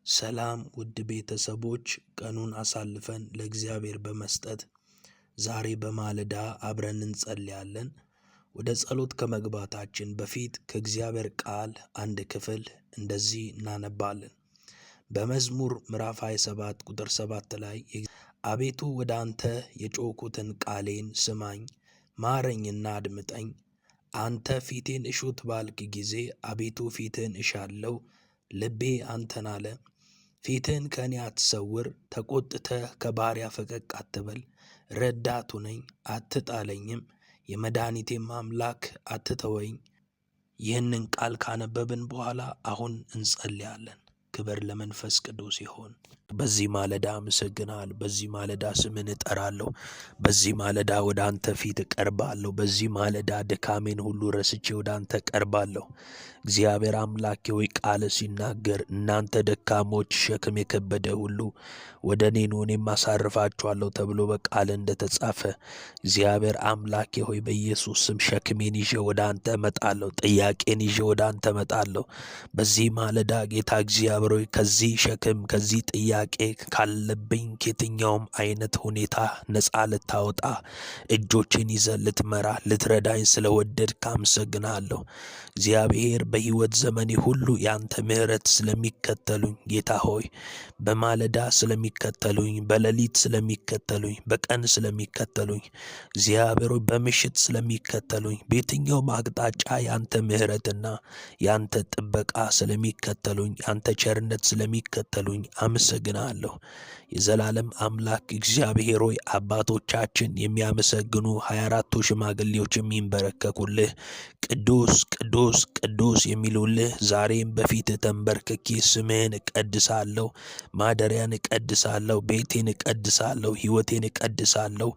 ሰላም ውድ ቤተሰቦች፣ ቀኑን አሳልፈን ለእግዚአብሔር በመስጠት ዛሬ በማለዳ አብረን እንጸልያለን። ወደ ጸሎት ከመግባታችን በፊት ከእግዚአብሔር ቃል አንድ ክፍል እንደዚህ እናነባለን። በመዝሙር ምዕራፍ 27 ቁጥር 7 ላይ አቤቱ ወደ አንተ የጮኩትን ቃሌን ስማኝ፣ ማረኝና አድምጠኝ። አንተ ፊቴን እሹት ባልክ ጊዜ አቤቱ ፊትህን እሻለሁ። ልቤ አንተን አለ። ፊትህን ከእኔ አትሰውር፣ ተቆጥተህ ከባሪያ ፈቀቅ አትበል። ረዳቱ ነኝ፣ አትጣለኝም፣ የመድኃኒቴም አምላክ አትተወኝ። ይህንን ቃል ካነበብን በኋላ አሁን እንጸልያለን። ክብር ለመንፈስ ቅዱስ ይሆን። በዚህ ማለዳ አመሰግናለሁ። በዚህ ማለዳ ስምን እጠራለሁ። በዚህ ማለዳ ወደ አንተ ፊት እቀርባለሁ። በዚህ ማለዳ ድካሜን ሁሉ ረስቼ ወደ አንተ እቀርባለሁ። እግዚአብሔር አምላኬ ሆይ ቃል ሲናገር እናንተ ደካሞች ሸክም የከበደ ሁሉ ወደ እኔ ኑ እኔም አሳርፋችኋለሁ ተብሎ በቃል እንደተጻፈ እግዚአብሔር አምላኬ ሆይ በኢየሱስ ስም ሸክሜን ይዤ ወደ አንተ እመጣለሁ። ጥያቄን ይዤ ወደ አንተ እመጣለሁ። በዚህ ማለዳ ጌታ እግዚአብሔር ሆይ ከዚህ ሸክም ከዚህ ጥያቄ ካለብኝ ከየትኛውም አይነት ሁኔታ ነፃ ልታወጣ እጆችን ይዘህ ልትመራ ልትረዳኝ ስለወደድክ አመሰግናለሁ። እግዚአብሔር በሕይወት ዘመኔ ሁሉ ያንተ ምሕረት ስለሚከተሉኝ ጌታ ሆይ በማለዳ ስለሚከተሉኝ፣ በሌሊት ስለሚከተሉኝ፣ በቀን ስለሚከተሉኝ፣ እግዚአብሔር ሆይ በምሽት ስለሚከተሉኝ፣ በየትኛውም አቅጣጫ ያንተ ምሕረትና ያንተ ጥበቃ ስለሚከተሉኝ፣ ያንተ ቸርነት ስለሚከተሉኝ አመሰግናለሁ። የዘላለም አምላክ እግዚአብሔር ሆይ አባቶቻችን የሚያመሰግኑ 24ቱ ሽማግሌዎች የሚንበረከኩልህ ቅዱስ ቅዱስ ቅዱስ የሚሉልህ ዛሬም በፊት ተንበርክኬ ስምህን እቀድሳለሁ፣ ማደሪያን እቀድሳለሁ፣ ቤቴን እቀድሳለሁ፣ ሕይወቴን እቀድሳለሁ፣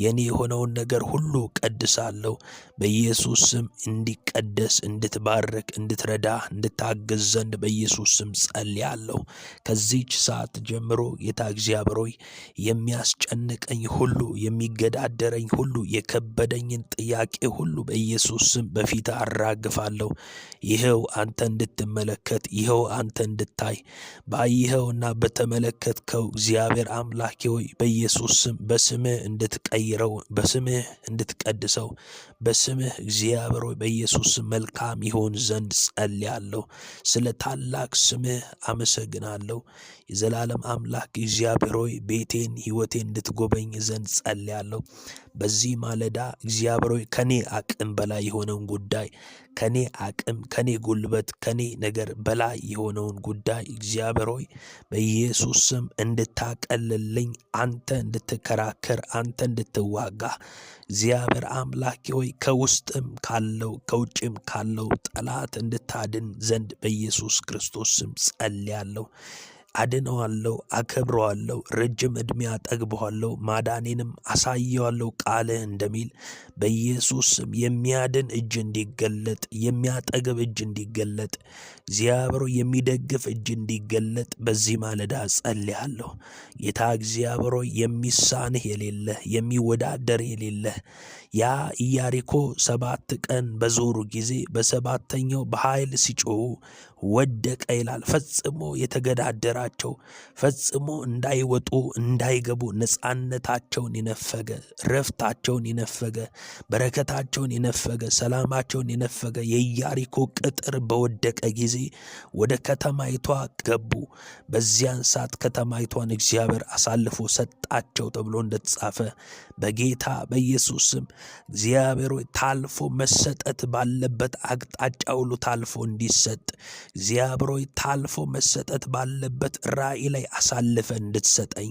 የኔ የሆነውን ነገር ሁሉ እቀድሳለሁ። በኢየሱስ ስም እንዲቀደስ እንድትባርክ እንድትረዳ እንድታግዝ ዘንድ በኢየሱስ ስም ጸልያለሁ። ከዚች ሰዓት ጀምሮ ጌታ እግዚአብሔር ሆይ የሚያስጨንቀኝ ሁሉ የሚገዳደረኝ ሁሉ የከበደኝን ጥያቄ ሁሉ በኢየሱስ ስም በፊት አራግፋለሁ። ይኸው አንተ እንድትመለከት ይኸው አንተ እንድታይ ባየኸውና በተመለከትከው እግዚአብሔር አምላኬ ሆይ በኢየሱስ ስም በስምህ እንድትቀይረው በስምህ እንድትቀድሰው በስምህ እግዚአብሔር ሆይ በኢየሱስ ስም መልካም ይሆን ዘንድ ጸልያለሁ። ስለ ታላቅ ስምህ አመሰግናለሁ። የዘላለም አምላክ እግዚአብሔር ሆይ ቤቴን ሕይወቴን እንድትጎበኝ ዘንድ ጸልያለሁ። በዚህ ማለዳ እግዚአብሔር ሆይ ከኔ አቅም በላይ የሆነውን ጉዳይ ከኔ አቅም ከኔ ጉልበት ከኔ ነገር በላይ የሆነውን ጉዳይ እግዚአብሔር ሆይ በኢየሱስ ስም እንድታቀልልኝ አንተ እንድትከራከር አንተ እንድትዋጋ እግዚአብሔር አምላኬ ሆይ ከውስጥም ካለው ከውጭም ካለው ጠላት እንድታድን ዘንድ በኢየሱስ ክርስቶስ ስም ጸልያለሁ። አድነዋለሁ፣ አከብረዋለሁ፣ ረጅም ዕድሜ አጠግበዋለሁ፣ ማዳኔንም አሳየዋለሁ ቃልህ እንደሚል በኢየሱስ ስም የሚያድን እጅ እንዲገለጥ የሚያጠግብ እጅ እንዲገለጥ እግዚአብሔር የሚደግፍ እጅ እንዲገለጥ በዚህ ማለዳ ጸልያለሁ። ጌታ እግዚአብሔር የሚሳንህ የሌለህ የሚወዳደር የሌለህ ያ ኢያሪኮ 7 ቀን በዞሩ ጊዜ በሰባተኛው በኃይል ሲጮሁ ወደቀ ይላል። ፈጽሞ የተገዳደራቸው ፈጽሞ እንዳይወጡ እንዳይገቡ ነፃነታቸውን የነፈገ ረፍታቸውን የነፈገ በረከታቸውን የነፈገ ሰላማቸውን የነፈገ የኢያሪኮ ቅጥር በወደቀ ጊዜ ወደ ከተማይቷ ገቡ። በዚያን ሰዓት ከተማይቷን እግዚአብሔር አሳልፎ ሰጣቸው ተብሎ እንደተጻፈ በጌታ በኢየሱስ ስም እግዚአብሔር ታልፎ መሰጠት ባለበት አቅጣጫ ሁሉ ታልፎ እንዲሰጥ እግዚአብሔር ታልፎ መሰጠት ባለበት ራእይ ላይ አሳልፈ እንድትሰጠኝ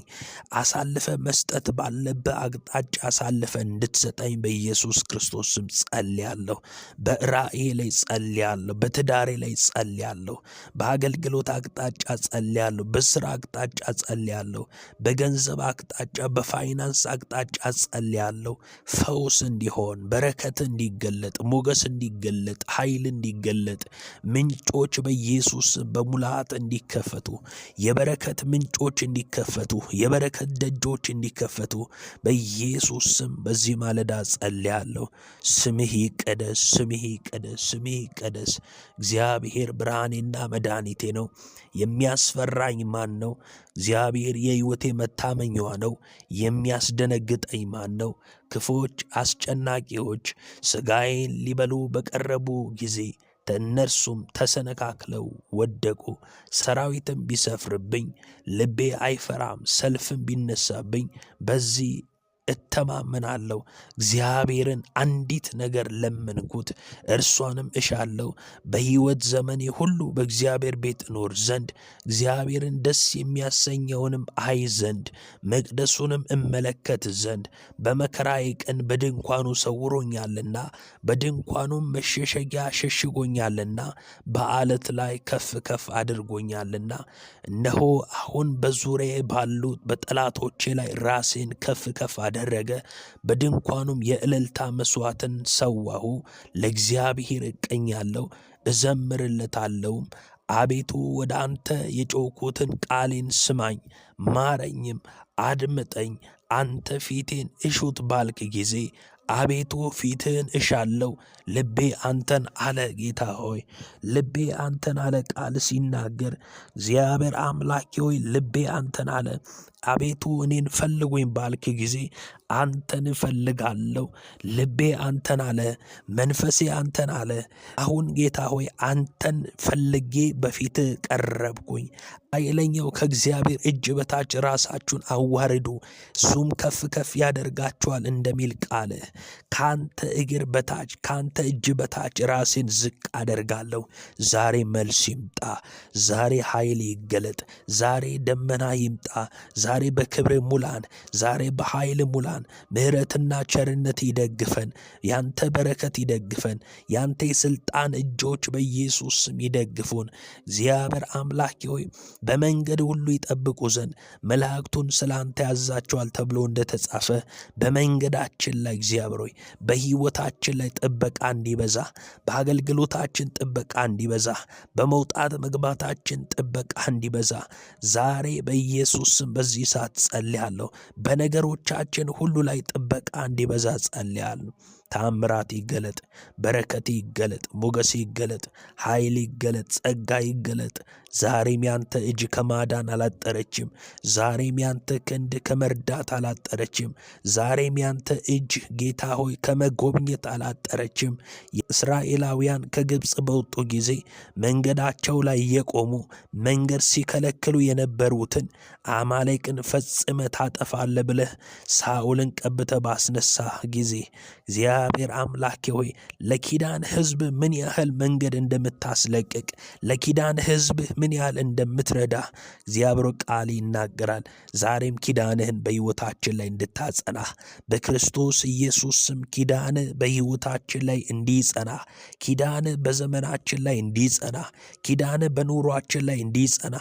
አሳልፈ መስጠት ባለበት አቅጣጫ አሳልፈ እንድትሰጠኝ በኢየሱስ ክርስቶስ ስም ጸልያለሁ። በራእይ ላይ ጸልያለሁ። በትዳሬ ላይ ጸልያለሁ። በአገልግሎት አቅጣጫ ጸልያለሁ። በስራ አቅጣጫ ጸልያለሁ። በገንዘብ አቅጣጫ በፋይናንስ አቅጣጫ ጸልያለሁ። ፈውስ እንዲሆን፣ በረከት እንዲገለጥ፣ ሞገስ እንዲገለጥ፣ ኃይል እንዲገለጥ፣ ምንጮች በኢየሱስ በሙላት እንዲከፈቱ፣ የበረከት ምንጮች እንዲከፈቱ፣ የበረከት ደጆች እንዲከፈቱ በኢየሱስ ስም በዚህ ማለዳ ጸልያለሁ። ስምህ ይቀደስ፣ ስምህ ይቀደስ፣ ስምህ ይቀደስ። እግዚአብሔር ብርሃኔና መድኃኒቴ ነው። የሚያስፈራኝ ማን ነው? እግዚአብሔር የሕይወቴ መታመኛዋ ነው። የሚያስደነግጠኝ ማን ነው? ክፉዎች አስጨናቂዎች ሥጋዬን ሊበሉ በቀረቡ ጊዜ እነርሱም ተሰነካክለው ወደቁ። ሰራዊትም ቢሰፍርብኝ ልቤ አይፈራም። ሰልፍም ቢነሳብኝ በዚህ እተማመናለሁ። እግዚአብሔርን አንዲት ነገር ለመንኩት፣ እርሷንም እሻለሁ፣ በሕይወት ዘመኔ ሁሉ በእግዚአብሔር ቤት እኖር ዘንድ፣ እግዚአብሔርን ደስ የሚያሰኘውንም አይ ዘንድ፣ መቅደሱንም እመለከት ዘንድ። በመከራዬ ቀን በድንኳኑ ሰውሮኛልና፣ በድንኳኑም መሸሸጊያ ሸሽጎኛልና፣ በዓለት ላይ ከፍ ከፍ አድርጎኛልና። እነሆ አሁን በዙሪያዬ ባሉት በጠላቶቼ ላይ ራሴን ከፍ ከፍ አደረገ። በድንኳኑም የእልልታ መስዋዕትን ሰዋሁ። ለእግዚአብሔር እቀኛለሁ እዘምርለታለሁም። አቤቱ ወደ አንተ የጮኩትን ቃሌን ስማኝ፣ ማረኝም፣ አድምጠኝ። አንተ ፊቴን እሹት ባልክ ጊዜ አቤቱ ፊትህን እሻለሁ። ልቤ አንተን አለ። ጌታ ሆይ ልቤ አንተን አለ። ቃል ሲናገር እግዚአብሔር አምላኬ ሆይ ልቤ አንተን አለ። አቤቱ እኔን ፈልጉኝ ባልክ ጊዜ አንተን እፈልጋለሁ። ልቤ አንተን አለ። መንፈሴ አንተን አለ። አሁን ጌታ ሆይ አንተን ፈልጌ በፊትህ ቀረብኩኝ። ኃይለኛው ከእግዚአብሔር እጅ በታች ራሳችሁን አዋርዱ፣ እሱም ከፍ ከፍ ያደርጋችኋል እንደሚል ቃልህ ከአንተ እግር በታች ከአንተ እጅ በታች ራሴን ዝቅ አደርጋለሁ። ዛሬ መልስ ይምጣ። ዛሬ ኃይል ይገለጥ። ዛሬ ደመና ይምጣ። ዛሬ በክብር ሙላን። ዛሬ በኃይል ሙላን። ምሕረትና ቸርነት ይደግፈን። ያንተ በረከት ይደግፈን። ያንተ የሥልጣን እጆች በኢየሱስ ስም ይደግፉን። እግዚአብሔር አምላኬ ሆይ በመንገድ ሁሉ ይጠብቁ ዘንድ መላእክቱን ስለ አንተ ያዛቸዋል ተብሎ እንደተጻፈ በመንገዳችን ላይ እግዚአብሔር ሆይ በሕይወታችን ላይ ጥበቃ እንዲበዛ፣ በአገልግሎታችን ጥበቃ እንዲበዛ፣ በመውጣት መግባታችን ጥበቃ እንዲበዛ ዛሬ በኢየሱስ ስም በዚህ ሰዓት ጸልያለሁ። በነገሮቻችን ሁሉ ላይ ጥበቃ እንዲበዛ ጸልያለሁ። ታምራት ይገለጥ፣ በረከት ይገለጥ፣ ሞገስ ይገለጥ፣ ኃይል ይገለጥ፣ ጸጋ ይገለጥ። ዛሬም ያንተ እጅ ከማዳን አላጠረችም። ዛሬም ያንተ ክንድ ከመርዳት አላጠረችም። ዛሬም ያንተ እጅ ጌታ ሆይ ከመጎብኘት አላጠረችም። የእስራኤላውያን ከግብፅ በወጡ ጊዜ መንገዳቸው ላይ የቆሙ መንገድ ሲከለክሉ የነበሩትን አማሌቅን ፈጽመ ታጠፋለ ብለህ ሳኦልን ቀብተ ባስነሳ ጊዜ እግዚአብሔር አምላኬ ሆይ ለኪዳን ሕዝብ ምን ያህል መንገድ እንደምታስለቅቅ፣ ለኪዳን ሕዝብ ምን ያህል እንደምትረዳ እግዚአብሔር ቃል ይናገራል። ዛሬም ኪዳንህን በሕይወታችን ላይ እንድታጸና በክርስቶስ ኢየሱስ ስም ኪዳን በሕይወታችን ላይ እንዲጸና፣ ኪዳን በዘመናችን ላይ እንዲጸና፣ ኪዳን በኑሯችን ላይ እንዲጸና፣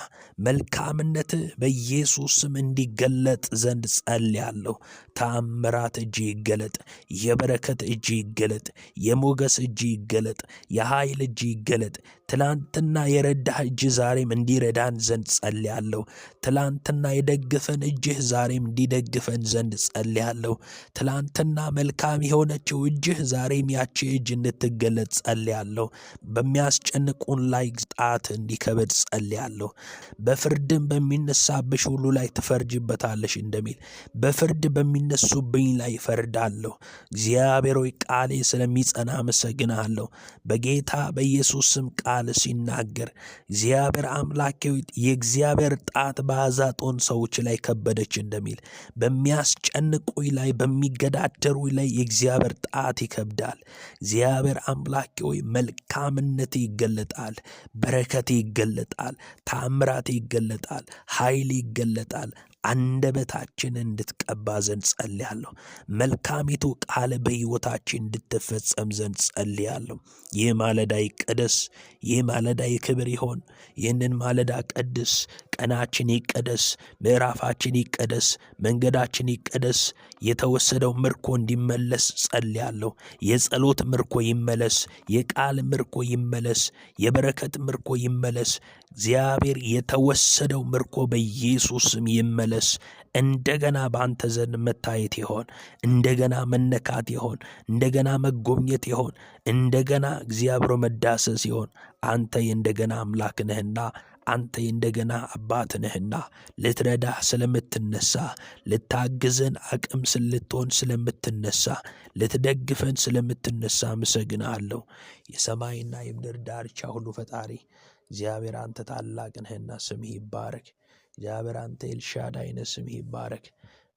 መልካምነት በኢየሱስ ስም እንዲገለጥ ዘንድ ጸልያለሁ። ተአምራት እጅ ይገለጥ፣ የበረከት እጅ ይገለጥ፣ የሞገስ እጅ ይገለጥ፣ የኃይል እጅ ይገለጥ። ትላንትና የረዳህ እጅ ዛሬም እንዲረዳን ዘንድ ጸልያለሁ። ትላንትና የደግፈን እጅህ ዛሬም እንዲደግፈን ዘንድ ጸልያለሁ። ትላንትና መልካም የሆነችው እጅህ ዛሬም ያቺ እጅ እንድትገለጥ ጸልያለሁ። በሚያስጨንቁን ላይ ጣት እንዲከበድ ጸልያለሁ። በፍርድም በሚነሳብሽ ሁሉ ላይ ትፈርጅበታለሽ እንደሚል በፍርድ በሚነሱብኝ ላይ ፈርዳለሁ። እግዚአብሔር ሆይ ቃሌ ስለሚጸና አመሰግናለሁ። በጌታ በኢየሱስ ስም ቃል ሲናገር እግዚአብሔር አምላኬ የእግዚአብሔር ጣት በአዛጦን ሰዎች ላይ ከበደች እንደሚል በሚያስጨንቁኝ ላይ በሚገዳደሩኝ ላይ የእግዚአብሔር ጣት ይከብዳል። እግዚአብሔር አምላኬ ሆይ መልካምነት ይገለጣል፣ በረከት ይገለጣል፣ ታምራት ይገለጣል፣ ኃይል ይገለጣል። አንደበታችን እንድትቀባ ዘንድ ጸልያለሁ። መልካሚቱ ቃል በሕይወታችን እንድትፈጸም ዘንድ ጸልያለሁ። ይህ ማለዳ ይቀደስ። ይህ ማለዳ የክብር ይሆን። ይህንን ማለዳ ቀድስ። ቀናችን ይቀደስ፣ ምዕራፋችን ይቀደስ፣ መንገዳችን ይቀደስ። የተወሰደው ምርኮ እንዲመለስ ጸልያለሁ። የጸሎት ምርኮ ይመለስ፣ የቃል ምርኮ ይመለስ፣ የበረከት ምርኮ ይመለስ። እግዚአብሔር የተወሰደው ምርኮ በኢየሱስ ስም ይመለስ። እንደገና በአንተ ዘንድ መታየት ይሆን፣ እንደገና መነካት ይሆን፣ እንደገና መጎብኘት ይሆን፣ እንደገና እግዚአብሔር መዳሰስ ይሆን። አንተ የእንደገና አምላክ ነህና፣ አንተ የእንደገና አባት ነህና ልትረዳህ ስለምትነሳ፣ ልታግዘን አቅም ልትሆን ስለምትነሳ፣ ልትደግፈን ስለምትነሳ አመሰግንሃለሁ። የሰማይና የምድር ዳርቻ ሁሉ ፈጣሪ እግዚአብሔር አንተ ታላቅ ነህና ስምህ ይባረክ። እግዚአብሔር አንተ ኤልሻዳይ ነህ፣ ስምህ ይባረክ።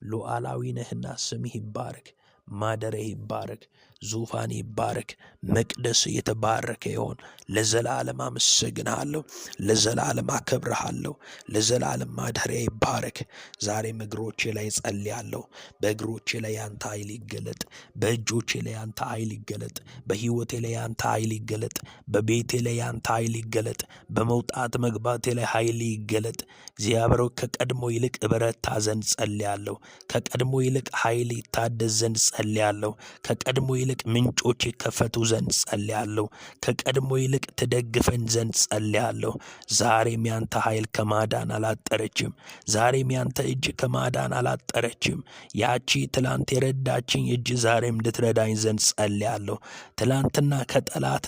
ሉዓላዊ ነህና ስምህ ይባረክ። ማደሪያ ይባረክ፣ ዙፋን ይባረክ፣ መቅደስ የተባረከ ይሆን። ለዘላለም አመሰግንሃለሁ፣ ለዘላለም አከብርሃለሁ፣ ለዘላለም ማደሪያ ይባረክ። ዛሬም እግሮቼ ላይ ጸልያለሁ። በእግሮቼ ላይ ያንተ ኃይል ይገለጥ፣ በእጆቼ ላይ ያንተ ኃይል ይገለጥ፣ በሕይወቴ ላይ ያንተ ኃይል ይገለጥ፣ በቤቴ ላይ ያንተ ኃይል ይገለጥ፣ በመውጣት መግባቴ ላይ ኃይል ይገለጥ። እግዚአብሔር ከቀድሞ ይልቅ እበረታ ዘንድ ጸልያለሁ። ከቀድሞ ይልቅ ኃይል ይታደስ ዘንድ ጸልያለሁ። ከቀድሞ ይልቅ ምንጮች ይከፈቱ ዘንድ ጸልያለሁ። ከቀድሞ ይልቅ ትደግፈን ዘንድ ጸልያለሁ። ዛሬም ያንተ ኃይል ከማዳን አላጠረችም። ዛሬም ያንተ እጅ ከማዳን አላጠረችም። ያቺ ትላንት የረዳችኝ እጅ ዛሬም እንድትረዳኝ ዘንድ ጸልያለሁ። ትላንትና ከጠላት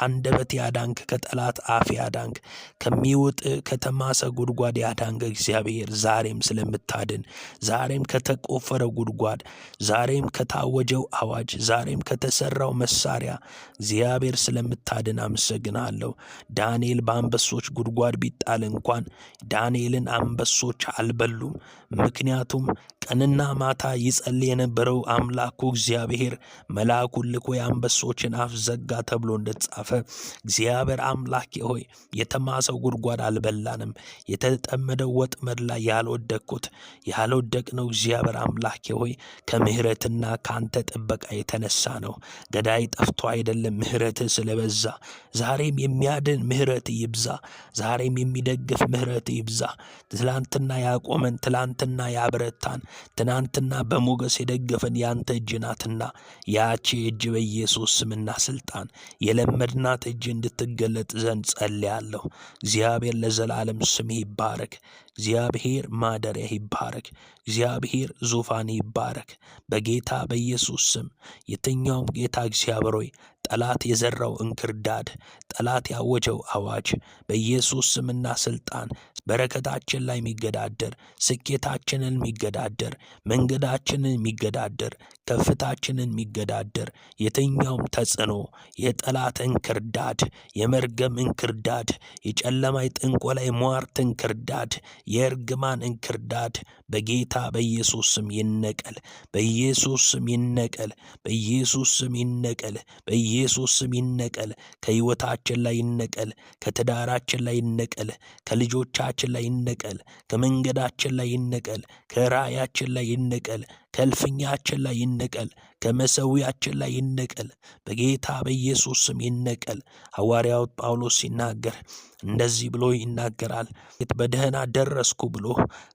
አንደበት ያዳንክ፣ ከጠላት አፍ ያዳንክ፣ ከሚውጥ ከተማሰ ጉድጓድ ያዳንክ እግዚአብሔር ዛሬም ስለምታድን፣ ዛሬም ከተቆፈረ ጉድጓድ፣ ዛሬም ከታወጀው አዋጅ፣ ዛሬም ከተሰራው መሳሪያ እግዚአብሔር ስለምታድን አመሰግናለሁ። ዳንኤል በአንበሶች ጉድጓድ ቢጣል እንኳን ዳንኤልን አንበሶች አልበሉም። ምክንያቱም ቀንና ማታ ይጸልይ የነበረው አምላኩ እግዚአብሔር መልአኩን ልኮ የአንበሶችን አፍ ዘጋ ተብሎ እንደተጻፈ እግዚአብሔር አምላኬ ሆይ የተማሰው ጉድጓድ አልበላንም። የተጠመደው ወጥመድ ላይ ያልወደቅነው እግዚአብሔር አምላኬ ሆይ ከምሕረትና ከአንተ ጥበቃ የተነሳ ነው። ገዳይ ጠፍቶ አይደለም፣ ምሕረትህ ስለበዛ። ዛሬም የሚያድን ምሕረት ይብዛ። ዛሬም የሚደግፍ ምሕረት ይብዛ። ትላንትና ያቆመን፣ ትላንትና ያበረታን፣ ትናንትና በሞገስ የደገፈን ያንተ እጅ ናትና ያቺ እጅ በኢየሱስ ስምና ስልጣን የለመድናት እጅ እንድትገለጥ ዘንድ ጸልያለሁ። እግዚአብሔር ለዘላለም ስምህ ይባረክ። እግዚአብሔር ማደሪያ ይባረክ። እግዚአብሔር ዙፋን ይባረክ። በጌታ በኢየሱስ ስም የትኛውም ጌታ እግዚአብሔር ሆይ ጠላት የዘራው እንክርዳድ፣ ጠላት ያወጀው አዋጅ በኢየሱስ ስምና ስልጣን በረከታችን ላይ የሚገዳደር፣ ስኬታችንን የሚገዳደር፣ መንገዳችንን የሚገዳደር፣ ከፍታችንን የሚገዳደር የትኛውም ተጽዕኖ፣ የጠላት እንክርዳድ፣ የመርገም እንክርዳድ፣ የጨለማ የጥንቆላ የሟርት እንክርዳድ፣ የእርግማን እንክርዳድ በጌታ በኢየሱስ ስም ይነቀል። በኢየሱስ ስም ይነቀል። በኢየሱስ ስም ይነቀል። በኢየሱስ ስም ይነቀል። ከሕይወታችን ላይ ይነቀል። ከትዳራችን ላይ ይነቀል። ከልጆቻችን ላይ ይነቀል። ከመንገዳችን ላይ ይነቀል። ከራእያችን ላይ ይነቀል። ከእልፍኛችን ላይ ይነቀል። ከመሠዊያችን ላይ ይነቀል። በጌታ በኢየሱስ ስም ይነቀል። ሐዋርያው ጳውሎስ ሲናገር እንደዚህ ብሎ ይናገራል። በደህና ደረስኩ ብሎ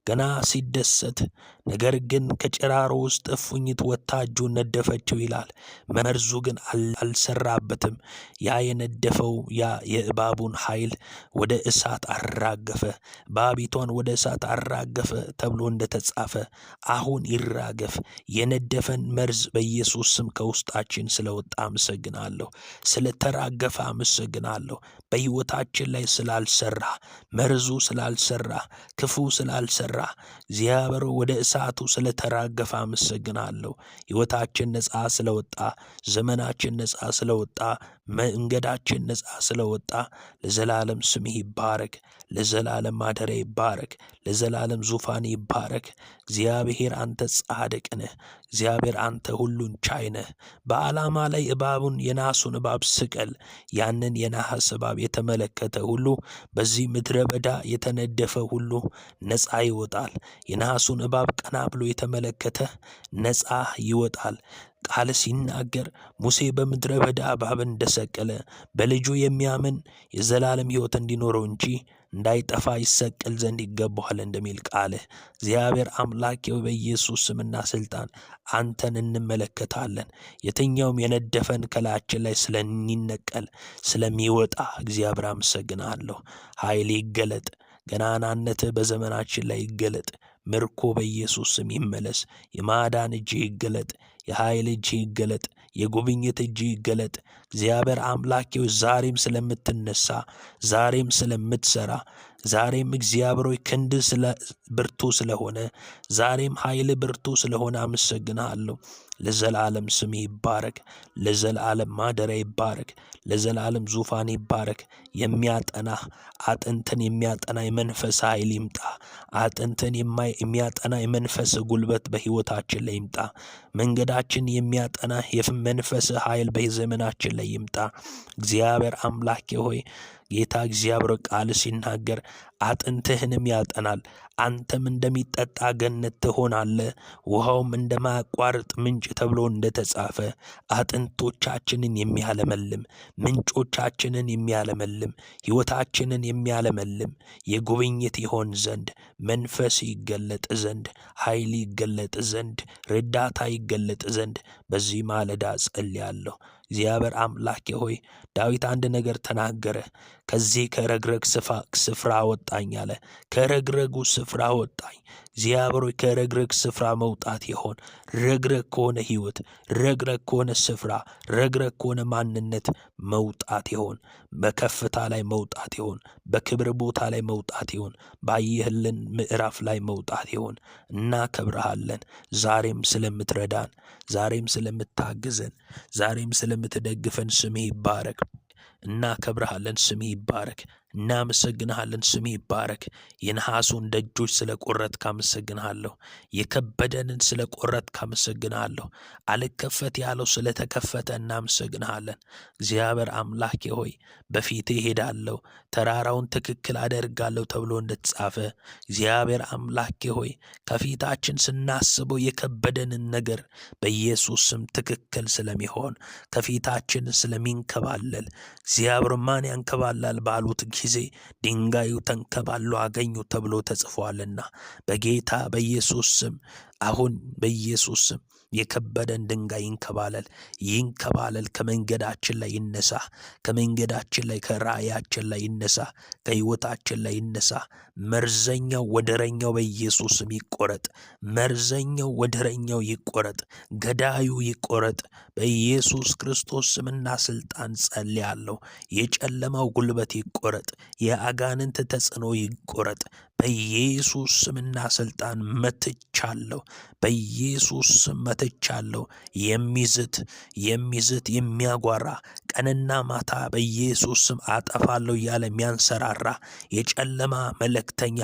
ገና ሲደሰት፣ ነገር ግን ከጭራሮ ውስጥ እፉኝት ወጥታ እጁን ነደፈችው ይላል። መርዙ ግን አልሰራበትም። ያ የነደፈው ያ የእባቡን ኃይል ወደ እሳት አራገፈ፣ እባቢቷን ወደ እሳት አራገፈ ተብሎ እንደተጻፈ አሁን ይራገፍ። የነደፈን መርዝ በኢየሱስ ስም ከውስጣችን ስለወጣ አመሰግናለሁ። ስለተራገፈ አመሰግናለሁ። በሕይወታችን ላይ ስላልሰራ፣ መርዙ ስላልሰራ፣ ክፉ ስላልሰራ እግዚአብሔር ወደ እሳቱ ስለተራገፈ አመሰግናለሁ። ሕይወታችን ነጻ ስለወጣ፣ ዘመናችን ነጻ ስለወጣ፣ መንገዳችን ነጻ ስለወጣ ለዘላለም ስምህ ይባረክ። ለዘላለም ማደሪያ ይባረክ። ለዘላለም ዙፋን ይባረክ። እግዚአብሔር አንተ ጻድቅ ነህ። እግዚአብሔር አንተ ሁሉን ቻይ ነህ። በዓላማ ላይ እባቡን የናሱን እባብ ስቀል። ያንን የናሐስ እባብ የተመለከተ ሁሉ፣ በዚህ ምድረ በዳ የተነደፈ ሁሉ ነጻ ይወጣል። የናሱን እባብ ቀና ብሎ የተመለከተ ነጻ ይወጣል። ቃል ሲናገር ሙሴ በምድረ በዳ እባብን እንደሰቀለ በልጁ የሚያምን የዘላለም ሕይወት እንዲኖረው እንጂ እንዳይጠፋ ይሰቀል ዘንድ ይገባዋል እንደሚል ቃልህ እግዚአብሔር አምላኬ ሆይ በኢየሱስ ስምና ስልጣን አንተን እንመለከታለን። የትኛውም የነደፈን ከላያችን ላይ ስለሚነቀል ስለሚወጣ እግዚአብሔር አመሰግናለሁ። ኃይል ይገለጥ፣ ገናናነትህ በዘመናችን ላይ ይገለጥ። ምርኮ በኢየሱስ ስም ይመለስ። የማዳን እጅ ይገለጥ፣ የኃይል እጅ ይገለጥ፣ የጉብኝት እጅ ይገለጥ። እግዚአብሔር አምላኬው ዛሬም ስለምትነሳ፣ ዛሬም ስለምትሰራ፣ ዛሬም እግዚአብሔር ሆይ ክንድ ብርቱ ስለሆነ፣ ዛሬም ኃይል ብርቱ ስለሆነ አመሰግናለሁ። ለዘላለም ስም ይባረክ፣ ለዘላለም ማደሪያ ይባረክ፣ ለዘላለም ዙፋን ይባረክ። የሚያጠና አጥንትን የሚያጠና የመንፈስ ኃይል ይምጣ። አጥንትን የሚያጠና የመንፈስ ጉልበት በሕይወታችን ላይ ይምጣ። መንገዳችን የሚያጠና የመንፈስ ኃይል በዘመናችን ላይ ይምጣ። እግዚአብሔር አምላኬ ሆይ ጌታ እግዚአብሔር ቃል ሲናገር አጥንትህንም ያጠናል። አንተም እንደሚጠጣ ገነት ትሆናለህ፣ ውሃውም እንደማያቋርጥ ምንጭ ተብሎ እንደተጻፈ አጥንቶቻችንን የሚያለመልም ምንጮቻችንን የሚያለመልም ሕይወታችንን የሚያለመልም የጉብኝት ይሆን ዘንድ መንፈስ ይገለጥ ዘንድ ኃይል ይገለጥ ዘንድ ርዳታ ይገለጥ ዘንድ በዚህ ማለዳ ጸልያለሁ። እግዚአብሔር አምላኬ ሆይ ዳዊት አንድ ነገር ተናገረ። ከዚህ ከረግረግ ስፍራ ወጣኝ አለ። ከረግረጉ ስፍራ ወጣኝ። እግዚአብሔር ሆይ ከረግረግ ስፍራ መውጣት ይሆን። ረግረግ ከሆነ ሕይወት፣ ረግረግ ከሆነ ስፍራ፣ ረግረግ ከሆነ ማንነት መውጣት ይሆን። በከፍታ ላይ መውጣት ይሆን። በክብር ቦታ ላይ መውጣት ይሆን። ባየህልን ምዕራፍ ላይ መውጣት ይሆን። እናከብረሃለን። ዛሬም ስለምትረዳን፣ ዛሬም ስለምታግዘን፣ ዛሬም ስለምትደግፈን ስምህ ይባረክ። እናከብረሃለን። ስምህ ይባረክ። እናመሰግንሃለን። ስምህ ይባረክ። የነሐሱን ደጆች ስለ ቆረጥክ አመሰግንሃለሁ። የከበደንን ስለ ቆረጥክ አመሰግንሃለሁ። አልከፈት ያለው ስለ ተከፈተ እናመሰግንሃለን። እግዚአብሔር አምላኬ ሆይ በፊቴ ሄዳለሁ፣ ተራራውን ትክክል አደርጋለሁ ተብሎ እንደተጻፈ እግዚአብሔር አምላኬ ሆይ ከፊታችን ስናስበው የከበደንን ነገር በኢየሱስ ስም ትክክል ስለሚሆን ከፊታችን ስለሚንከባለል እግዚአብሔር ማን ያንከባላል ባሉት ጊዜ ድንጋዩ ተንከባሎ አገኙ ተብሎ ተጽፏልና በጌታ በኢየሱስ ስም አሁን በኢየሱስ ስም የከበደን ድንጋይ ይንከባለል። ከመንገዳችን ላይ ይነሳ። ከመንገዳችን ላይ ከራእያችን ላይ ይነሳ። ከሕይወታችን ላይ ይነሳ። መርዘኛው ወደረኛው በኢየሱስ ስም ይቆረጥ። መርዘኛው ወደረኛው ይቆረጥ። ገዳዩ ይቆረጥ። በኢየሱስ ክርስቶስ ስምና ስልጣን ጸልያለሁ። የጨለማው ጉልበት ይቆረጥ። የአጋንንት ተጽዕኖ ይቆረጥ። በኢየሱስ ስምና ስልጣን መትቻለሁ። በኢየሱስ ስም መትቻለሁ። የሚዝት የሚያጓራ ቀንና ማታ በኢየሱስ ስም አጠፋለሁ እያለ የሚያንሰራራ የጨለማ መልእክተኛ፣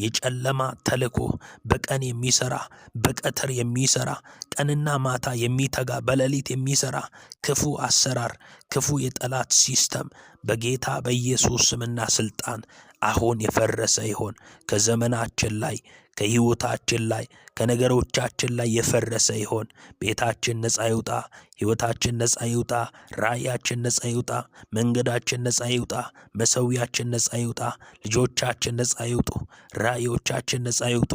የጨለማ ተልእኮ በቀን የሚሰራ በቀትር የሚሰራ ቀንና ማታ የሚተጋ በሌሊት የሚሰራ ክፉ አሰራር፣ ክፉ የጠላት ሲስተም በጌታ በኢየሱስ ስምና ስልጣን አሁን የፈረሰ ይሆን። ከዘመናችን ላይ ከሕይወታችን ላይ ከነገሮቻችን ላይ የፈረሰ ይሆን። ቤታችን ነጻ ይውጣ። ሕይወታችን ነጻ ይውጣ። ራእያችን ነጻ ይውጣ። መንገዳችን ነጻ ይውጣ። መሰዊያችን ነጻ ይውጣ። ልጆቻችን ነጻ ይውጡ። ራእዮቻችን ነጻ ይውጡ።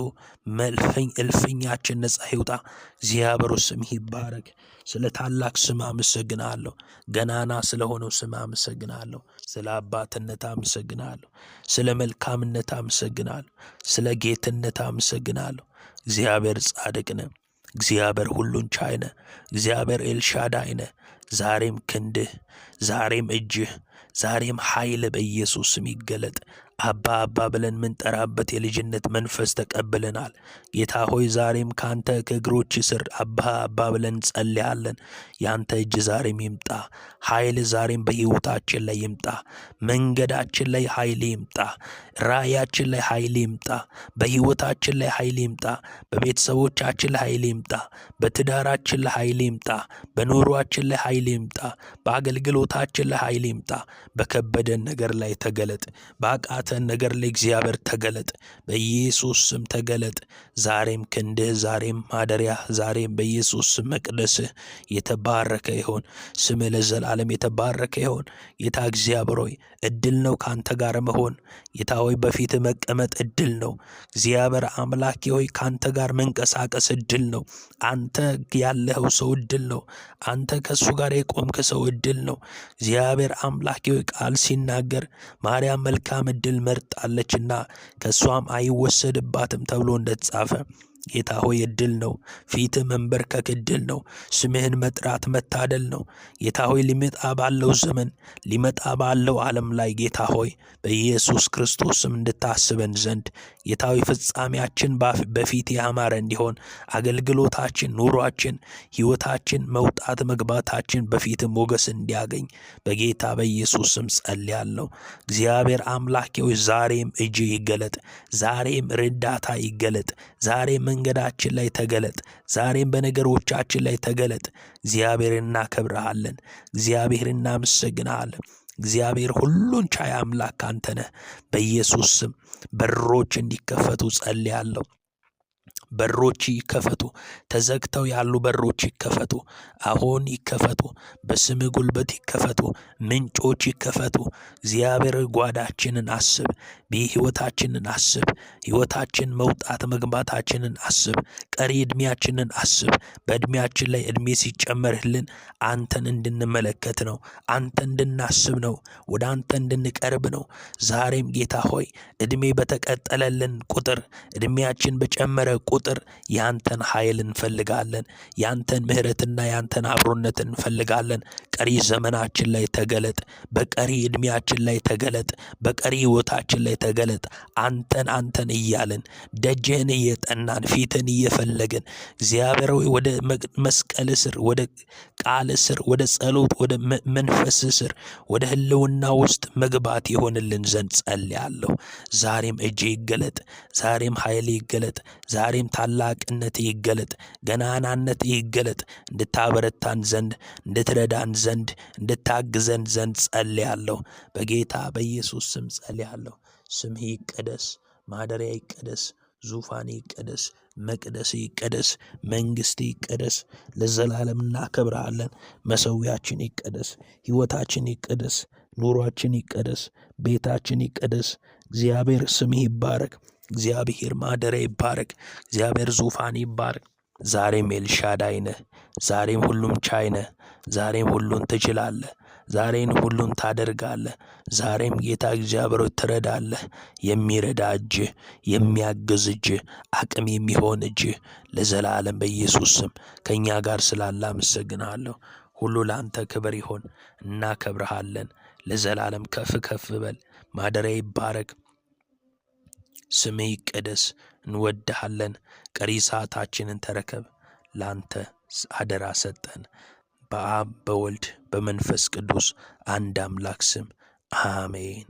እልፍኛችን ነጻ ይውጣ። እግዚአብሔር ስምህ ይባረክ። ስለ ታላቅ ስም አመሰግናለሁ። ገናና ስለሆነው ስም አመሰግናለሁ። ስለ አባትነት አመሰግናለሁ። ስለ መልካምነት አመሰግናለሁ። ስለ ጌትነት አመሰግናለሁ። እግዚአብሔር ጻድቅ ነህ። እግዚአብሔር ሁሉን ቻይ ነህ። እግዚአብሔር ኤልሻዳይ ነህ። ዛሬም ክንድህ፣ ዛሬም እጅህ፣ ዛሬም ኃይል በኢየሱስ ስም ይገለጥ። አባ አባ ብለን ምንጠራበት የልጅነት መንፈስ ተቀብለናል። ጌታ ሆይ ዛሬም ካንተ ከእግሮች ስር አባ አባ ብለን ጸልያለን። ያንተ እጅ ዛሬም ይምጣ። ኃይል ዛሬም በሕይወታችን ላይ ይምጣ። መንገዳችን ላይ ኃይል ይምጣ። ራእያችን ላይ ኃይል ይምጣ። በሕይወታችን ላይ ኃይል ይምጣ። በቤተሰቦቻችን ላይ ኃይል ይምጣ። በትዳራችን ላይ ኃይል ይምጣ። በኑሯችን ላይ ኃይል ይምጣ። በአገልግሎታችን ላይ ኃይል ይምጣ። በከበደን ነገር ላይ ተገለጥ። በአቃተ ያቃተን ነገር ለእግዚአብሔር ተገለጥ፣ በኢየሱስ ስም ተገለጥ። ዛሬም ክንድህ፣ ዛሬም ማደሪያህ፣ ዛሬም በኢየሱስ ስም መቅደስህ የተባረከ ይሆን። ስምህ ለዘላለም የተባረከ ይሆን። ጌታ እግዚአብሔር ሆይ እድል ነው ካንተ ጋር መሆን። ጌታ ሆይ በፊት መቀመጥ እድል ነው። እግዚአብሔር አምላኬ ሆይ ካንተ ጋር መንቀሳቀስ እድል ነው። አንተ ያለኸው ሰው እድል ነው። አንተ ከሱ ጋር የቆምክ ሰው እድል ነው። እግዚአብሔር አምላኬ ሆይ ቃል ሲናገር ማርያም መልካም እድል መርጣለችና ከሷም አይወሰድባትም ተብሎ እንደተጻፈ ጌታ ሆይ እድል ነው። ፊት መንበርከክ እድል ነው። ስምህን መጥራት መታደል ነው። ጌታ ሆይ ሊመጣ ባለው ዘመን ሊመጣ ባለው ዓለም ላይ ጌታ ሆይ በኢየሱስ ክርስቶስም እንድታስበን ዘንድ ጌታ ሆይ ፍጻሜያችን በፊት ያማረ እንዲሆን አገልግሎታችን፣ ኑሯችን፣ ሕይወታችን፣ መውጣት መግባታችን በፊት ሞገስ እንዲያገኝ በጌታ በኢየሱስ ስም ጸልያለሁ። እግዚአብሔር አምላኬ ሆይ ዛሬም እጅ ይገለጥ፣ ዛሬም ርዳታ ይገለጥ፣ ዛሬም መንገዳችን ላይ ተገለጥ፣ ዛሬም በነገሮቻችን ላይ ተገለጥ። እግዚአብሔር እናከብረሃለን፣ እግዚአብሔር እናመሰግንሃለን። እግዚአብሔር ሁሉን ቻይ አምላክ አንተ ነህ። በኢየሱስ ስም በሮች እንዲከፈቱ ጸልያለሁ። በሮች ይከፈቱ። ተዘግተው ያሉ በሮች ይከፈቱ። አሁን ይከፈቱ። በስም ጉልበት ይከፈቱ። ምንጮች ይከፈቱ። እግዚአብሔር ጓዳችንን አስብ። በሕይወታችንን አስብ። ሕይወታችን መውጣት መግባታችንን አስብ። ቀሪ ዕድሜያችንን አስብ። በዕድሜያችን ላይ ዕድሜ ሲጨመርልን አንተን እንድንመለከት ነው። አንተ እንድናስብ ነው። ወደ አንተ እንድንቀርብ ነው። ዛሬም ጌታ ሆይ ዕድሜ በተቀጠለልን ቁጥር፣ ዕድሜያችን በጨመረ ቁጥር ያንተን ኃይል እንፈልጋለን። ያንተን ምሕረትና ያንተን አብሮነት እንፈልጋለን። ቀሪ ዘመናችን ላይ ተገለጥ። በቀሪ ዕድሜያችን ላይ ተገለጥ። በቀሪ ሕይወታችን ላይ ተገለጥ። አንተን እያልን ደጅህን እየጠናን ፊትን እየፈለግን እግዚአብሔር ሆይ ወደ መስቀል ስር፣ ወደ ቃል ስር፣ ወደ ጸሎት፣ ወደ መንፈስ ስር፣ ወደ ህልውና ውስጥ መግባት ይሆንልን ዘንድ ጸልያለሁ። ዛሬም እጅ ይገለጥ። ዛሬም ኃይል ይገለጥ። ዛሬም ታላቅነት ይገለጥ። ገናናነት ይገለጥ። እንድታበረታን ዘንድ፣ እንድትረዳን ዘንድ፣ እንድታግዘን ዘንድ ጸልያለሁ። በጌታ በኢየሱስ ስም ጸልያለሁ። ስምህ ይቀደስ፣ ማደሪያ ይቀደስ፣ ዙፋን ይቀደስ፣ መቅደስ ይቀደስ፣ መንግስት ይቀደስ። ለዘላለም እናከብርሃለን። መሰዊያችን ይቀደስ፣ ሕይወታችን ይቀደስ፣ ኑሯችን ይቀደስ፣ ቤታችን ይቀደስ። እግዚአብሔር ስምህ ይባረክ። እግዚአብሔር ማደሪያ ይባረክ። እግዚአብሔር ዙፋን ይባረክ። ዛሬም ኤልሻዳይ ነህ። ዛሬም ሁሉም ቻይ ነህ። ዛሬም ሁሉን ትችላለህ። ዛሬን ሁሉን ታደርጋለህ። ዛሬም ጌታ እግዚአብሔር ትረዳለህ። የሚረዳ እጅህ፣ የሚያግዝ እጅህ፣ አቅም የሚሆን እጅህ ለዘላለም በኢየሱስ ስም ከእኛ ጋር ስላለ አመሰግንሃለሁ። ሁሉ ለአንተ ክብር ይሆን። እናከብርሃለን። ለዘላለም ከፍ ከፍ በል። ማደሪያ ይባረክ። ስምህ ይቀደስ። እንወድሃለን። ቀሪ ሰዓታችንን ተረከብ። ላንተ አደራ ሰጠን። በአብ በወልድ በመንፈስ ቅዱስ አንድ አምላክ ስም አሜን።